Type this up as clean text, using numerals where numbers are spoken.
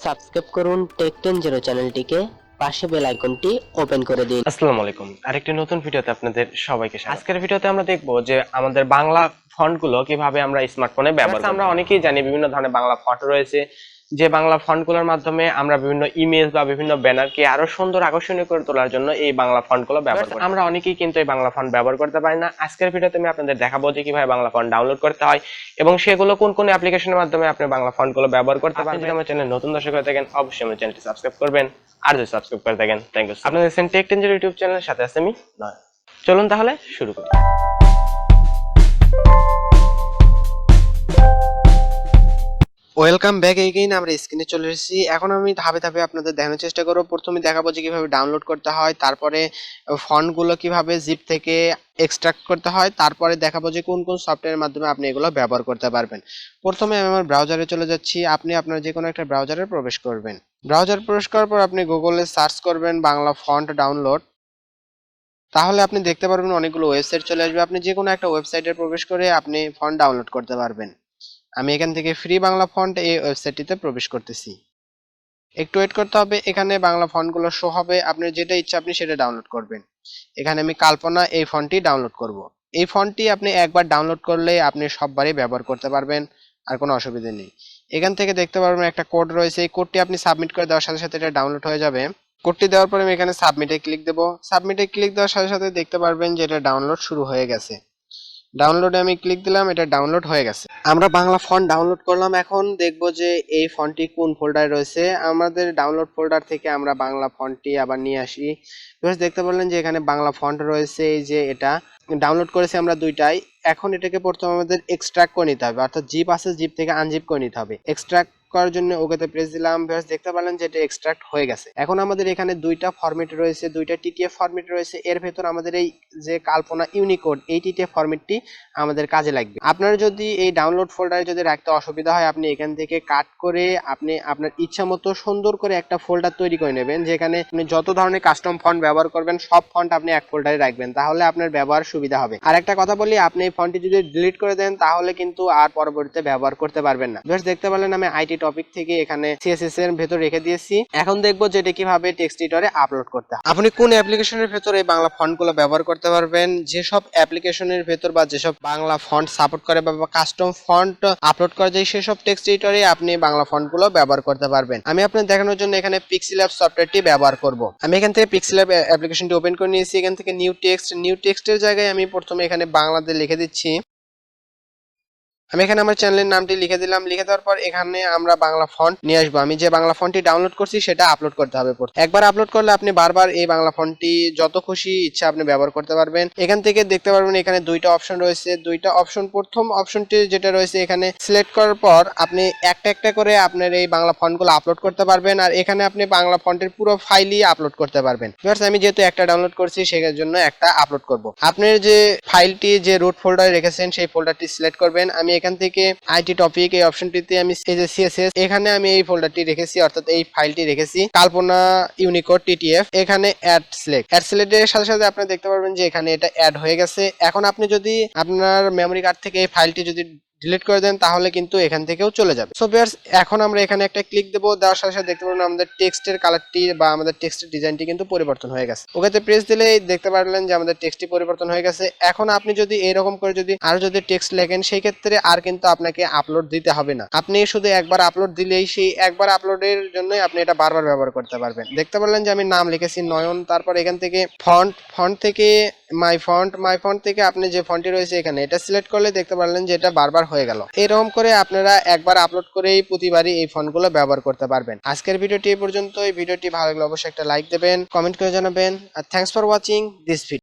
Subscribe করুন টেকটেনজেরো চ্যানেলটিকে, পাশে বেল আইকনটি ওপেন করে দিন। আসসালামু আলাইকুম, আরেকটি নতুন ভিডিওতে আপনাদের সবাইকে স্বাগত। আজকের ভিডিওতে আমরা দেখব যে আমাদের বাংলা ফন্টগুলো কিভাবে আমরা স্মার্টফোনে ব্যবহার করব। আমরা অনেকেই জানি বিভিন্ন ধরনের বাংলা ফন্ট রয়েছে, যে বাংলা ফন্টগুলোর মাধ্যমে আমরা বিভিন্ন ইমেজ বা বিভিন্ন ব্যানারকে আরো সুন্দর আকর্ষণীয় করে তোলার জন্য এই বাংলা ফন্টগুলো ব্যবহার করি। আমরা অনেকেই কিন্তু এই বাংলা ফন্ট ব্যবহার করতে পারি না। আজকের ভিডিওতে আমি আপনাদের দেখাবো যে কিভাবে বাংলা ফন্ট ডাউনলোড করতে হয় এবং সেগুলো কোন কোন অ্যাপ্লিকেশনের মাধ্যমে আপনি বাংলা ফন্টগুলো ব্যবহার করতে পারবেন। যদি আমার চ্যানেল নতুন দর্শক হয়ে থাকেন, অবশ্যই আমার চ্যানেলটি সাবস্ক্রাইব করবেন, আর যদি সাবস্ক্রাইব করে থাকেন থ্যাংক ইউ। আপনাদের টেকটেনজেরো ইউটিউব চ্যানেলের সাথে আছে আমি নয়। চলুন তাহলে শুরু করি। Welcome back again. আমরা স্ক্রিনে চলে এসেছি। এখন আমি ধাপে ধাপে আপনাদের দেখানোর চেষ্টা করব। প্রথমে দেখাবো যে কিভাবে ডাউনলোড করতে হয়, তারপরে ফন্টগুলো কিভাবে জিপ থেকে এক্সট্রাক্ট করতে হয়, তারপরে দেখাবো যে কোন কোন সফটওয়্যারের মাধ্যমে আপনি এগুলো ব্যবহার করতে পারবেন। প্রথমে আমি আমার ব্রাউজারে চলে যাচ্ছি। আপনি আপনার যে কোনো একটা ব্রাউজারে প্রবেশ করবেন। ব্রাউজার প্রবেশ করার পর আপনি গুগলে সার্চ করবেন বাংলা ফন্ট ডাউনলোড। তাহলে আপনি দেখতে পারবেন অনেকগুলো ওয়েবসাইট চলে আসবে। আপনি যে কোনো একটা ওয়েবসাইটে প্রবেশ করে আপনি ফন্ট ডাউনলোড করতে পারবেন। আমি এখান থেকে ফ্রি বাংলা ফন্ট এই ওয়েবসাইটটিতে প্রবেশ করতেছি। একটু ওয়েট করতে হবে। এখানে বাংলা ফন্টগুলো শো হবে। আপনার যেটা ইচ্ছা আপনি সেটা ডাউনলোড করবেন। এখানে আমি কল্পনা এই ফন্টটি ডাউনলোড করব। এই ফন্টটি আপনি একবার ডাউনলোড করলে আপনি সববারই ব্যবহার করতে পারবেন, আর কোনো অসুবিধা নেই। এখান থেকে দেখতে পারবেন একটা কোড রয়েছে। এই কোডটি আপনি সাবমিট করে দেওয়ার সাথে সাথে এটা ডাউনলোড হয়ে যাবে। কোডটি দেওয়ার পরে আমি এখানে সাবমিটে ক্লিক দেব। সাবমিটে ক্লিক দেওয়ার সাথে সাথে দেখতে পারবেন যে এটা ডাউনলোড শুরু হয়ে গেছে। ডাউনলোডে আমি ক্লিক দিলাম, এটা ডাউনলোড হয়ে গেছে। আমরা বাংলা ফন্ট ডাউনলোড করলাম। এখন দেখব যে এই ফন্টটি কোন ফোল্ডারে রয়েছে। আমাদের ডাউনলোড ফোল্ডার থেকে আমরা বাংলা ফন্টটি আবার নিয়ে আসি। দেখতে পারলেন যে এখানে বাংলা ফন্ট রয়েছে। এই যে এটা ডাউনলোড করেছি আমরা দুইটাই। এখন এটাকে প্রথমে আমাদের এক্সট্রাক্ট করে নিতে হবে, অর্থাৎ জিপ আছে, জিপ থেকে আনজিপ করে নিতে হবে। এক্সট্রাক্ট করার জন্য ওকেতে প্রেস দিলাম। দেখতে পারলেন যে এটা এক্সট্রাক্ট হয়ে গেছে। এখন আমাদের এখানে দুইটা ফরম্যাট রয়েছে, দুইটা টিটিএফ ফরম্যাট রয়েছে। এর ভেতর আমাদের এই যে কল্পনা ইউনিকোড, এই টিটিএফ ফরম্যাটটি আমাদের কাজে লাগবে। আপনার যদি এই ডাউনলোড ফোল্ডারে যদি রাখতে অসুবিধা হয়, আপনি এখান থেকে কাট করে আপনি আপনার ইচ্ছা মতো সুন্দর করে একটা ফোল্ডার তৈরি করে নেবেন, যেখানে আপনি যত ধরনের কাস্টম ফন্ট ব্যবহার করবেন সব ফন্ট আপনি এক ফোল্ডারে রাখবেন, তাহলে আপনার ব্যবহার সুবিধা হবে। আর একটা কথা বলি, আপনি এই ফন্টটি যদি ডিলিট করে দেন তাহলে কিন্তু আর পরবর্তীতে ব্যবহার করতে পারবেন না। দেখতে পারলেন আমি আইটি টপিক থেকে এখানে সিএসএস এর ভেতর রেখে দিয়েছি। এখন দেখবো যে এটা কিভাবে টেক্সট এডিটরে আপলোড করতে হয়। আপনি কোন অ্যাপ্লিকেশনের ভেতর এই বাংলা ফন্টগুলো ব্যবহার করতে পারবেন। যেসব অ্যাপ্লিকেশনের ভেতর বা যেসব বাংলা ফন্ট সাপোর্ট করে বা কাস্টম ফন্ট আপলোড করা যায় সেসব টেক্সট এডিটরে আপনি বাংলা ফন্টগুলো ব্যবহার করতে পারবেন। আমি আপনাদের দেখানোর জন্য এখানে pexilab সফটওয়্যারটি ব্যবহার করব। আমি এখান থেকে pexilab অ্যাপ্লিকেশনটি ওপেন করে নিয়েছি। এখান থেকে নিউ টেক্সটের জায়গায় আমি প্রথমে এখানে বাংলাতে লিখে দিচ্ছি। আমি এখানে আমার চ্যানেলের নামটি লিখে দিলাম। লিখে দেওয়ার পর এখানে আমরা বাংলা ফন্ট নিয়ে আসবো। আমি যে বাংলা ফন্টটি ডাউনলোড করছি সেটা আপলোড করতে হবে। একবার আপলোড করলে আপনি বারবার এই বাংলা ফন্টটি যত খুশি ইচ্ছা আপনি ব্যবহার করতে পারবেন। এখান থেকে দেখতে পারবেন এখানে দুইটা অপশন রয়েছে। দুইটা অপশন, প্রথম অপশনটি যেটা রয়েছে এখানে সিলেক্ট করার পর আপনি একটা একটা করে আপনার এই বাংলা ফন্টগুলো আপলোড করতে পারবেন, আর এখানে আপনি বাংলা ফন্টের পুরো ফাইলই আপলোড করতে পারবেন। আমি যেহেতু একটা ডাউনলোড করছি সেই জন্য একটা আপলোড করব। আপনার যে ফাইলটি যে রুট ফোল্ডারে রেখেছেন সেই ফোল্ডারটি সিলেক্ট করবেন। আমি এখান থেকে আইটি টপিক এই অপশনটিতে আমি এই যে সিএসএস, এখানে আমি এই ফোল্ডারটি রেখেছি, অর্থাৎ এই ফাইলটি রেখেছি কল্পনা ইউনিকোড টিটিএফ। এখানে অ্যাড সিলেক্টের সাথে সাথে আপনি দেখতে পারবেন যে এখানে এটা অ্যাড হয়ে গেছে। এখন আপনি যদি আপনার মেমরি কার্ড থেকে এই ফাইলটি যদি ডিলিট করে দেন তাহলে কিন্তু এখান থেকেও চলে যাবে। সো ভিউয়ার্স, এখন আমরা এখানে একটা ক্লিক দেবো। দেওয়ার সাথে সাথে দেখতে পারবেন আমাদের টেক্সটের কালারটি বা আমাদের টেক্সটের ডিজাইনটি কিন্তু পরিবর্তন হয়ে গেছে। ওকেতে প্রেস দিলে দেখতে পারলেন যে আমাদের টেক্সটটি পরিবর্তন হয়ে গেছে। এখন আপনি যদি এরকম করে যদি আরো যদি টেক্সট লেখেন সেই ক্ষেত্রে আর কিন্তু আপনাকে আপলোড দিতে হবে না। আপনি শুধু একবার আপলোড দিলেই সেই একবার আপলোডের জন্যই আপনি এটা বারবার ব্যবহার করতে পারবেন। দেখতে পারলেন যে আমি নাম লিখেছি নয়ন। তারপর এখান থেকে ফন্ট থেকে মাই ফন্ট থেকে আপনি যে ফন্টটি রয়েছে এখানে এটা সিলেক্ট করলে দেখতে পারলেন যে এটা বারবার হয়ে গেল। এরকম করে আপনারা একবার আপলোড করেই প্রতিবারই এই ফন্টগুলো ব্যবহার করতে পারবেন। আজকের ভিডিওটি এই পর্যন্ত। এই ভিডিওটি ভালো লাগলে অবশ্যই একটা লাইক দেবেন, কমেন্ট করে জানাবেন, আর thanks for watching this video.